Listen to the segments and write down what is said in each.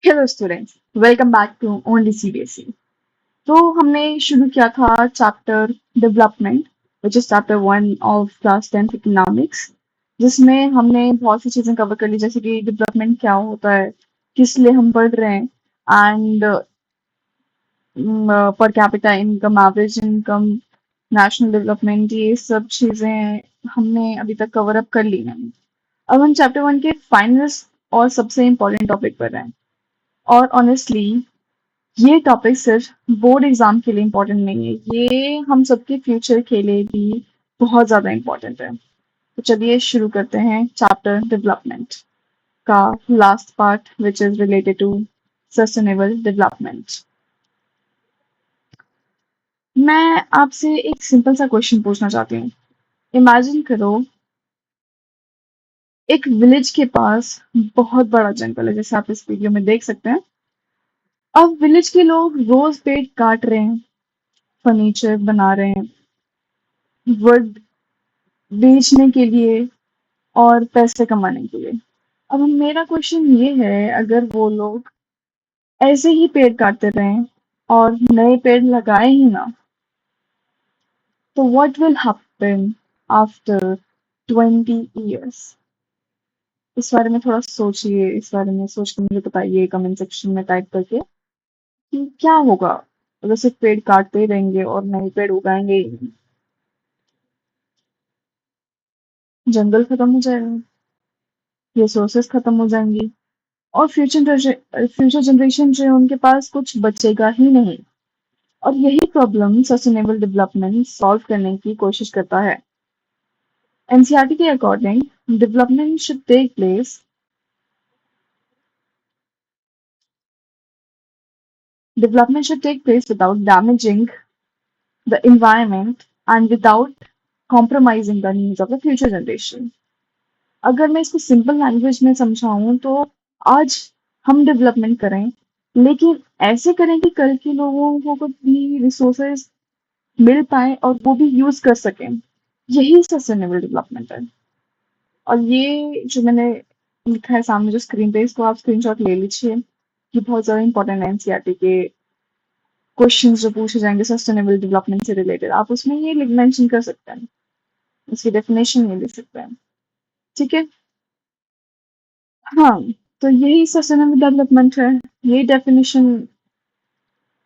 Hello students, welcome back to only CBSE. तो हमने शुरू किया था chapter development, which is chapter 1 of class 10th economics, जिसमें हमने बहुत सी चीजें कवर कर ली, जैसे कि डेवलपमेंट क्या होता है, किस लिए हम पढ़ रहे हैं, and per capita income, average income, national development, ये सब चीजें हमने अभी तक कवर अप कर ली हैं। अब हम चैप्टर 1 के फाइनल और सबसे इम्पोर्टेंट टॉपिक पर हैं। और ऑनेस्टली ये टॉपिक सिर्फ बोर्ड एग्जाम के लिए इम्पोर्टेंट नहीं है, ये हम सबके फ्यूचर के लिए भी बहुत ज़्यादा इम्पोर्टेंट है। तो चलिए शुरू करते हैं चैप्टर डेवलपमेंट का last part, which is related to sustainable development. मैं आपसे एक सिंपल सा क्वेश्चन पूछना चाहती हूँ। इमेजिन करो, एक विलेज के पास बहुत बड़ा जंगल है, जैसे आप इस वीडियो में देख सकते हैं। अब विलेज के लोग रोज पेड़ काट रहे हैं, फर्नीचर बना रहे हैं, वुड बेचने के लिए और पैसे कमाने के लिए। अब मेरा क्वेश्चन ये है, अगर वो लोग ऐसे ही पेड़ काटते रहें और नए पेड़ लगाए ही ना, तो what will happen after 20 years? इस बारे में थोड़ा सोचिए, इस बारे में सोच के मुझे बताइए कमेंट सेक्शन में टाइप करके कि क्या होगा अगर सिर्फ पेड़ काटते ही रहेंगे और नए पेड़ उगाएंगे ही नहीं। जंगल खत्म हो जाएगा, रिसोर्सेस खत्म हो जाएंगी, और फ्यूचर जनरेशन जो है उनके पास कुछ बचेगा ही नहीं। और यही प्रॉब्लम सस्टेनेबल डेवलपमेंट सॉल्व करने की कोशिश करता है। एनसीईआरटी के according development should take place development should take place without damaging the environment and without compromising the needs of the future generation. अगर मैं इसको सिंपल लैंग्वेज में समझाऊं तो आज हम डेवलपमेंट करें, लेकिन ऐसे करें कि कल के लोगों को भी रिसोर्सेज मिल पाए और वो भी यूज कर सकें। यही सस्टेनेबल डेवलपमेंट है। और ये जो मैंने लिखा है सामने जो स्क्रीन पे, इसको आप स्क्रीनशॉट ले लीजिए। ये बहुत ज्यादा इंपॉर्टेंट है एनसीईआरटी के क्वेश्चंस जो पूछे जाएंगे सस्टेनेबल डेवलपमेंट से रिलेटेड, आप उसमें ये मेंशन कर सकते हैं, इसकी डेफिनेशन ये लिख सकते हैं। ठीक है। हाँ, तो यही सस्टेनेबल डेवलपमेंट है। यही डेफिनेशन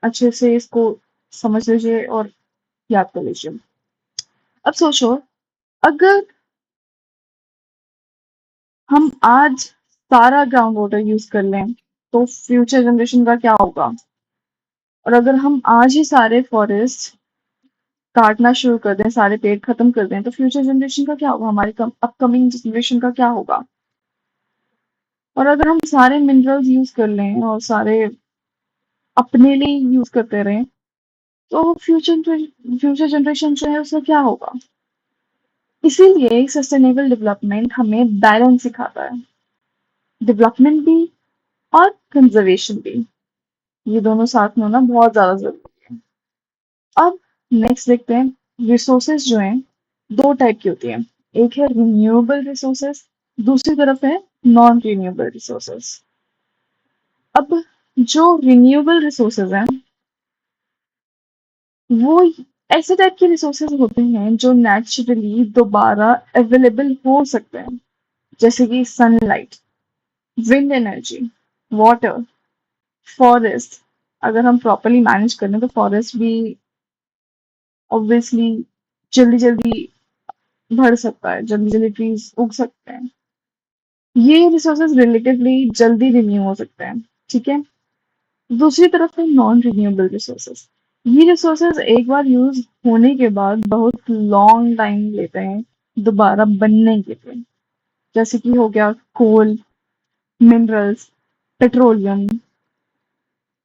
अच्छे से इसको समझ लीजिए और याद कर लीजिए। अब सोचो, अगर हम आज सारा ग्राउंड वाटर यूज कर लें तो फ्यूचर जनरेशन का क्या होगा? और अगर हम आज ही सारे फॉरेस्ट काटना शुरू कर दें, सारे पेड़ खत्म कर दें, तो फ्यूचर जनरेशन का क्या होगा? हमारी अपकमिंग जनरेशन का क्या होगा? और अगर हम सारे मिनरल्स यूज कर लें और सारे अपने लिए यूज करते रहें, तो फ्यूचर जनरेशन जो है उसका क्या होगा? इसीलिए सस्टेनेबल डेवलपमेंट हमें बैलेंस सिखाता है, डेवलपमेंट भी और कंजर्वेशन भी। ये दोनों साथ में होना बहुत ज्यादा जरूरी है। अब नेक्स्ट देखते हैं। रिसोर्सेज जो हैं दो टाइप की होती हैं। एक है रिन्यूएबल रिसोर्सेज, दूसरी तरफ है नॉन रिन्यूएबल रिसोर्सेज। अब जो रिन्यूएबल रिसोर्सेज हैं वो ऐसे टाइप के रिसोर्सेज होते हैं जो नेचुरली दोबारा अवेलेबल हो सकते हैं, जैसे कि sunlight, wind energy, water, forest. अगर हम प्रॉपरली मैनेज करें तो फॉरेस्ट भी ऑब्वियसली जल्दी जल्दी बढ़ सकता है, जल्दी जल्दी ट्रीज उग सकते हैं। ये रिसोर्सेज रिलेटिवली जल्दी रिन्यू हो सकते हैं। ठीक है। दूसरी तरफ है नॉन रिन्यूएबल रिसोर्सेज। ये रिसोर्सेज एक बार यूज होने के बाद बहुत लॉन्ग टाइम लेते हैं दोबारा बनने के लिए, जैसे कि हो गया कोल, मिनरल्स, पेट्रोलियम,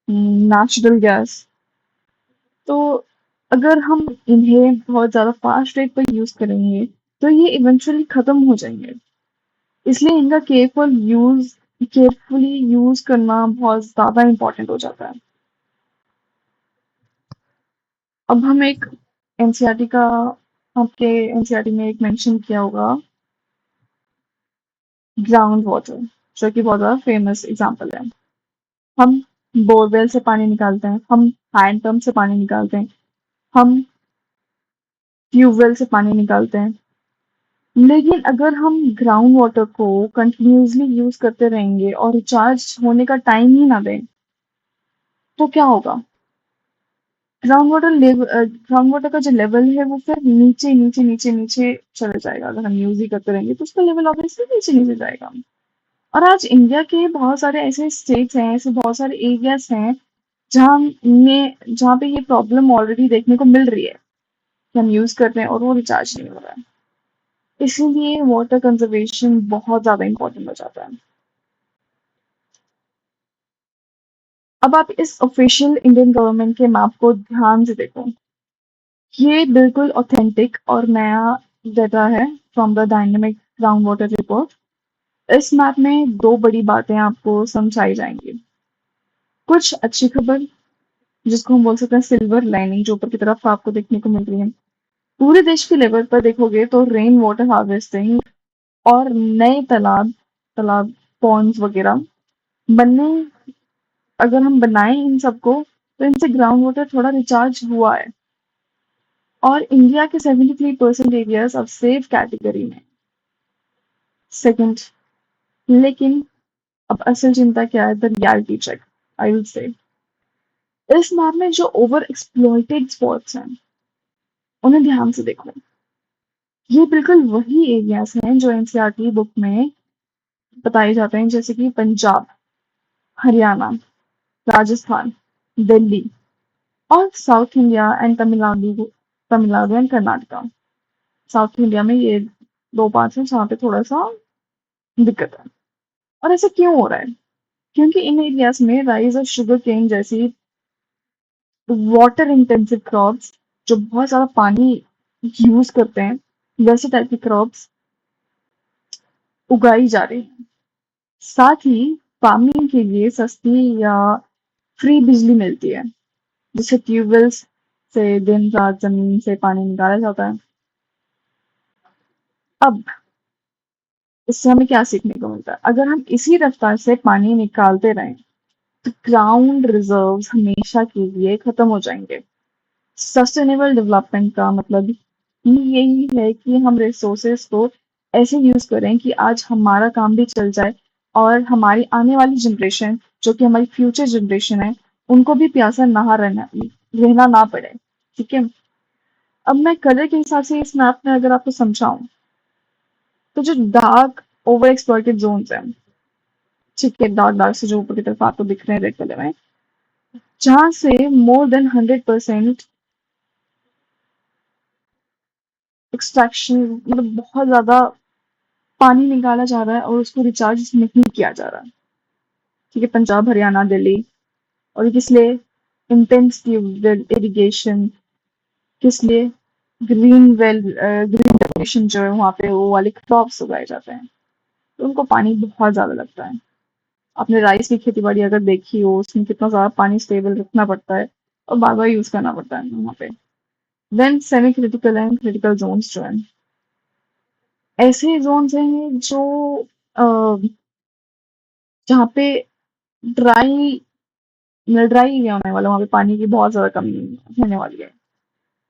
नेचुरल गैस। तो अगर हम इन्हें बहुत ज्यादा फास्ट रेट पर यूज करेंगे तो ये इवेंचुअली खत्म हो जाएंगे। इसलिए इनका केयरफुली यूज करना बहुत ज्यादा इंपॉर्टेंट हो जाता है। अब हम एक एनसीईआरटी का, आपके एनसीईआरटी में एक मेंशन किया होगा ग्राउंड वाटर, जो कि बहुत ज्यादा फेमस एग्जांपल है। हम बोरवेल से पानी निकालते हैं, हम हैंडपंप से पानी निकालते हैं, हम ट्यूबवेल से पानी निकालते हैं। लेकिन अगर हम ग्राउंड वाटर को कंटिन्यूअसली यूज करते रहेंगे और रिचार्ज होने का टाइम ही ना दें, तो क्या होगा? ग्राउंड वाटर का जो लेवल है वो फिर नीचे नीचे नीचे नीचे चले जाएगा। अगर हम यूज ही करते रहेंगे तो उसका लेवल ऑब्वियसली नीचे नीचे जाएगा। और आज इंडिया के बहुत सारे ऐसे स्टेट्स हैं, ऐसे बहुत सारे एरियाज हैं जहाँ पे ये प्रॉब्लम ऑलरेडी देखने को मिल रही है कि हम यूज कर रहे हैं और वो रिचार्ज नहीं हो रहा है। इसीलिए वाटर कंजर्वेशन बहुत ज्यादा इंपॉर्टेंट हो जाता है। अब आप इस ऑफिशियल इंडियन गवर्नमेंट के मैप को ध्यान से देखो। ये बिल्कुल ऑथेंटिक और नया डाटा है from the dynamic ground water report. इस मैप में दो बड़ी बातें आपको समझाई जाएंगी। कुछ अच्छी खबर, जिसको हम बोल सकते हैं सिल्वर लाइनिंग, जो ऊपर की तरफ आपको देखने को मिल रही है। पूरे देश के लेवल पर देखोगे तो रेन वाटर हार्वेस्टिंग और नए तालाब तालाब पॉन्ड्स वगैरह बनने, अगर हम बनाएं इन सबको, तो इनसे ग्राउंड वाटर थोड़ा रिचार्ज हुआ है। और इंडिया के 73% एरियाज अब सेफ कैटेगरी में। सेकंड, लेकिन अब असल चिंता क्या है? The reality check, I will say. इस मैप में जो ओवर एक्सप्लॉइटेड स्पॉट्स हैं, उन्हें ध्यान से देखो। ये बिल्कुल वही एरियाज हैं जो एनसीईआरटी बुक में बताए जाते हैं, जैसे कि पंजाब, हरियाणा, राजस्थान, दिल्ली और south India and Tamil Nadu and Karnataka. South India में ये दो पार्ट्स हैं जहाँ पे थोड़ा सा दिक्कत है। और ऐसा क्यों हो रहा है? क्योंकि इन एरियाज में राइस और शुगर केन जैसी वाटर इंटेंसिव क्रॉप्स, जो बहुत ज्यादा पानी यूज करते हैं, वैसे टाइप की क्रॉप्स उगाई जा रही हैं। साथ ही फार्मिंग के लिए सस्ती या फ्री बिजली मिलती है, जिससे ट्यूबवेल्स से दिन रात जमीन से पानी निकाला जाता है। अब इससे हमें क्या सीखने को मिलता है? अगर हम इसी रफ्तार से पानी निकालते रहें तो ग्राउंड रिजर्व्स हमेशा के लिए खत्म हो जाएंगे। सस्टेनेबल डेवलपमेंट का मतलब ही यही है कि हम रिसोर्सेस को ऐसे यूज करें कि आज हमारा काम भी चल जाए और हमारी आने वाली जनरेशन, जो कि हमारी फ्यूचर जनरेशन है, उनको भी प्यासा ना रहना ना पड़े। ठीक है। अब मैं कलर के हिसाब से इस मैप में अगर आपको समझाऊं, तो जो डार्क ओवर एक्सप्लॉइटेड जोन्स हैं, ठीक है, डार्क डार्क से जो ऊपर की तरफ आपको दिख रहे हैं रेड कलर में, जहां से मोर देन 100% एक्सट्रैक्शन, मतलब बहुत ज्यादा पानी निकाला जा रहा है और उसको रिचार्ज नहीं किया जा रहा। ठीक है, पंजाब, हरियाणा, दिल्ली। और किस लिए? Intense irrigation. किस लिए? ग्रीन रेवोल्यूशन जो है वहाँ पे वो वाले क्रॉप्स उगाए जाते हैं, तो उनको पानी बहुत ज्यादा लगता है। आपने राइस की खेती बाड़ी अगर देखी हो, उसमें कितना ज्यादा पानी स्टेबल रखना पड़ता है और बार बार यूज करना पड़ता है वहाँ पे। Then semi critical and critical zones जो है, ऐसे जोन्स हैं जो अ, जहाँ पे ड्राई ड्राई एरिया होने वाला, वहाँ पे पानी की बहुत ज्यादा कमी होने वाली है।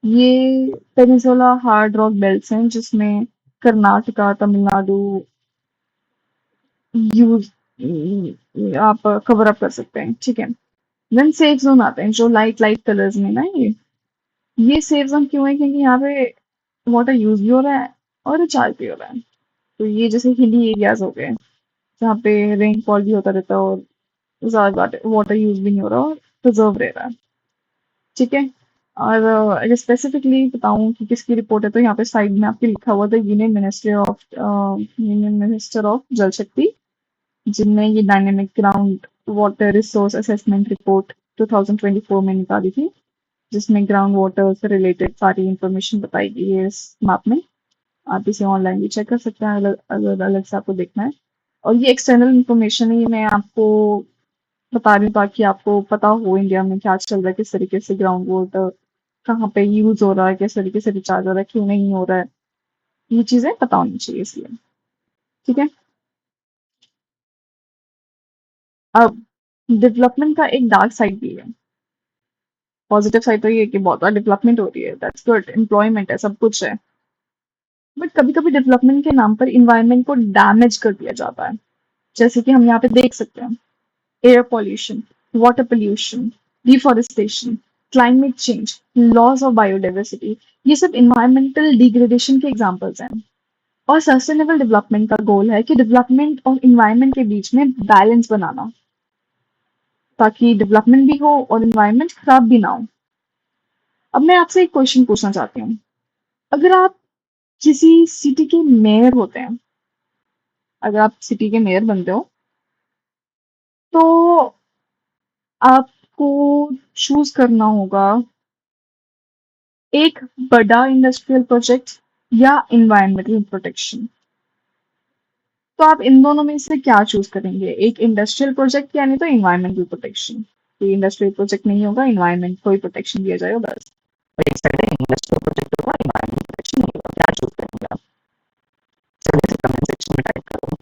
ये पेनिनसुला हार्ड रॉक बेल्ट्स हैं, जिसमें कर्नाटका, तमिलनाडु यूज आप कवर अप कर सकते हैं। ठीक है। देन सेफ जोन आते हैं, जो लाइट लाइट कलर्स में ना, ये सेफ जोन क्यों है? क्योंकि यहाँ पे वाटर यूज भी हो रहा है और रिचार्ज भी हो रहा है। तो ये जैसे हिली एरियाज हो गए, जहाँ पे रेनफॉल भी होता रहता है और ज्यादा वाटर यूज भी नहीं हो रहा और प्रिजर्व रह रहा है। ठीक है। और अगर स्पेसिफिकली बताऊं कि किसकी रिपोर्ट है, तो यहाँ पे साइड में आपके लिखा हुआ था यूनियन मिनिस्टर ऑफ जल शक्ति, जिनने ये dynamic ground water resource assessment report 2024 में निकाली थी, जिसमें ग्राउंड वाटर से रिलेटेड सारी इंफॉर्मेशन बताई गई है इस मैप में। आप इसे ऑनलाइन भी चेक कर सकते हैं अगर अलग से आपको देखना है। और ये एक्सटर्नल इंफॉर्मेशन है, ये मैं आपको बता रही हूँ ताकि आपको पता हो इंडिया में क्या चल रहा है, किस तरीके से ग्राउंड वाटर कहाँ पे यूज हो रहा है, किस तरीके से रिचार्ज हो रहा है, क्यों नहीं हो रहा है। ये चीजें पता होनी चाहिए इसलिए। ठीक है। अब डेवलपमेंट का एक डार्क साइड भी है। पॉजिटिव साइड तो ये है कि बहुत बार डेवलपमेंट हो रही है, दैट्स गुड, एम्प्लॉयमेंट है, सब कुछ है। बट कभी कभी डेवलपमेंट के नाम पर इन्वायरमेंट को डैमेज कर दिया जाता है, जैसे कि हम यहाँ पे देख सकते हैं। Air pollution, water pollution, deforestation, climate change, loss of biodiversity, ये सब इन्वायरमेंटल डिग्रेडेशन के एग्जाम्पल्स हैं। और सस्टेनेबल डेवलपमेंट का गोल है कि डेवलपमेंट और इन्वायरमेंट के बीच में बैलेंस बनाना, ताकि डेवलपमेंट भी हो और इन्वायरमेंट खराब भी ना हो। अब मैं आपसे एक क्वेश्चन पूछना चाहती हूँ। अगर आप किसी सिटी के मेयर होते हैं, अगर आप सिटी के मेयर बनते हो, तो आपको चूज करना होगा एक बड़ा इंडस्ट्रियल प्रोजेक्ट या इन्वायरमेंटल प्रोटेक्शन। तो आप इन दोनों में से क्या चूज करेंगे? एक इंडस्ट्रियल प्रोजेक्ट या नहीं तो इन्वायरमेंटल प्रोटेक्शन। ये इंडस्ट्रियल प्रोजेक्ट नहीं होगा, इन्वायरमेंट को ही प्रोटेक्शन दिया जाएगा बस। और एक साइड है इंडस्ट्रियल प्रोजेक्ट होगा, इन्वायरमेंटल प्रोटेक्शन नहीं होगा, क्या चूज करेंगे आप? जल्दी से कमेंट सेक्शन में टाइप करो।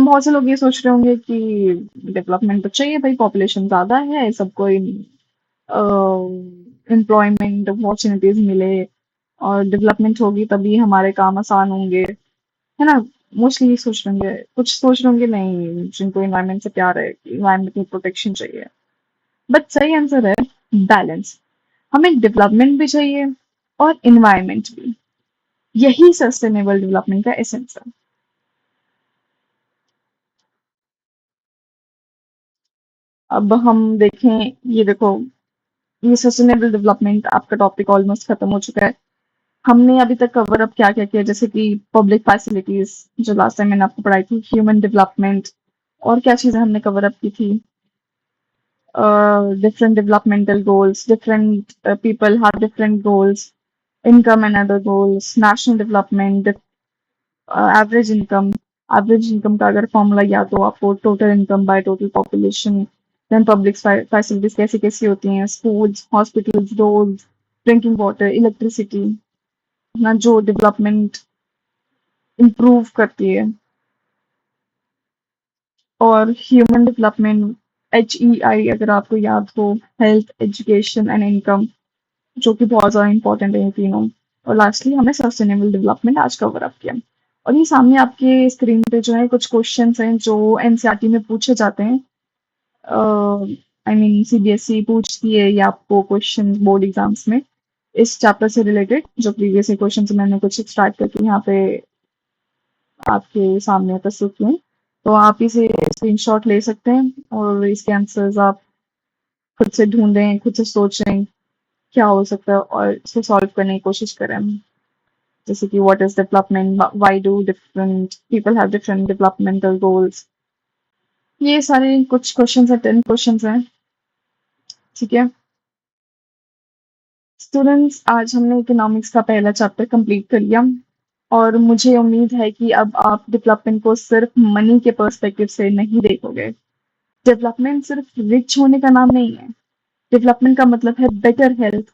बहुत से लोग ये सोच रहे होंगे कि डेवलपमेंट तो चाहिए भाई, पॉपुलेशन ज्यादा है, सबको एम्प्लॉयमेंट अपॉर्चुनिटीज मिले, और डेवलपमेंट होगी तभी हमारे काम आसान होंगे, है ना। मोस्टली ये सोच रहे होंगे, कुछ सोच रहे होंगे नहीं जिनको इन्वायरमेंट से प्यार है, इन्वायरमेंट की प्रोटेक्शन चाहिए। बट सही आंसर है बैलेंस। हमें डेवलपमेंट भी चाहिए और इन्वायरमेंट भी। यही सस्टेनेबल डेवलपमेंट का एसेंस है। अब हम देखें, ये देखो, ये सस्टेनेबल डेवलपमेंट आपका टॉपिक ऑलमोस्ट खत्म हो चुका है। हमने अभी तक कवर अप क्या क्या किया, जैसे कि पब्लिक फैसिलिटीज जो लास्ट टाइम मैंने आपको पढ़ाई थी, ह्यूमन डेवलपमेंट, और क्या चीजें हमने कवर अप की थी, different developmental goals, different people have different goals, income and other goals, national development, average income. Average income का अगर फॉर्मूला याद हो आपको, total income by total population, then public facilities कैसी कैसी होती हैं, schools, hospitals, roads, drinking water, electricity, ना जो डेवलपमेंट इम्प्रूव करती है। और ह्यूमन डेवलपमेंट, HEI अगर आपको याद हो, हेल्थ, एजुकेशन एंड इनकम, जो कि बहुत ज़्यादा इंपॉर्टेंट है ये तीनों। और लास्टली हमने सस्टेनेबल डेवलपमेंट आज कवर अप किया। और ये सामने आपके स्क्रीन पे जो है कुछ क्वेश्चंस हैं जो एनसीईआरटी में पूछे जाते हैं। आई मीन सीबीएसई पूछती है ये आपको क्वेश्चन बोर्ड एग्जाम्स में, इस चैप्टर से रिलेटेड जो प्रीवियस क्वेश्चन मैंने कुछ एक्सट्रैक्ट करके यहाँ पे आपके सामने प्रस्तुत किए हैं। तो आप इसे स्क्रीनशॉट ले सकते हैं और इसके आंसर्स आप खुद से ढूंढें, खुद से सोचें क्या हो सकता है और इसको सॉल्व करने की कोशिश करें। जैसे कि what is development, why do different people have different developmental goals, ये सारे कुछ क्वेश्चंस हैं, 10 क्वेश्चंस हैं। ठीक है स्टूडेंट्स, आज हमने इकोनॉमिक्स का पहला चैप्टर कंप्लीट कर लिया, और मुझे उम्मीद है कि अब आप डेवलपमेंट को सिर्फ मनी के पर्सपेक्टिव से नहीं देखोगे। डेवलपमेंट सिर्फ रिच होने का नाम नहीं है। डेवलपमेंट का मतलब है better health,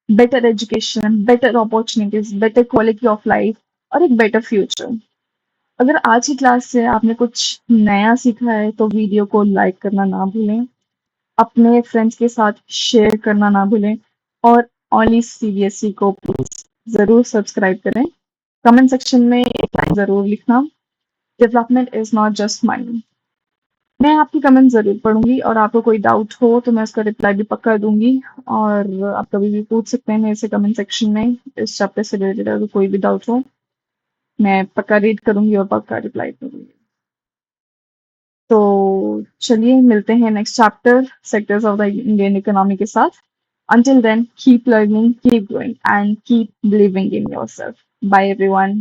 better education, better opportunities, better quality of life, और एक बेटर फ्यूचर। अगर आज की क्लास से आपने कुछ नया सीखा है तो वीडियो को लाइक करना ना भूलें, अपने फ्रेंड्स के साथ शेयर करना ना भूलें, और ओनली सीबीएसई को प्लीज जरूर सब्सक्राइब करें। कमेंट सेक्शन में एक लाइन जरूर लिखना, development is not just mind. मैं आपकी कमेंट जरूर पढ़ूंगी, और आपको कोई डाउट हो तो मैं उसका रिप्लाई भी पक्का दूंगी। और आप कभी भी पूछ सकते हैं मेरे से कमेंट सेक्शन में, इस चैप्टर से रिलेटेड अगर कोई भी डाउट हो मैं पक्का रीड करूंगी और पक्का रिप्लाई करूंगी। तो चलिए मिलते हैं next chapter, sectors of the Indian economy के साथ। Until then, keep learning, keep growing, and keep believing in yourself. Bye, everyone.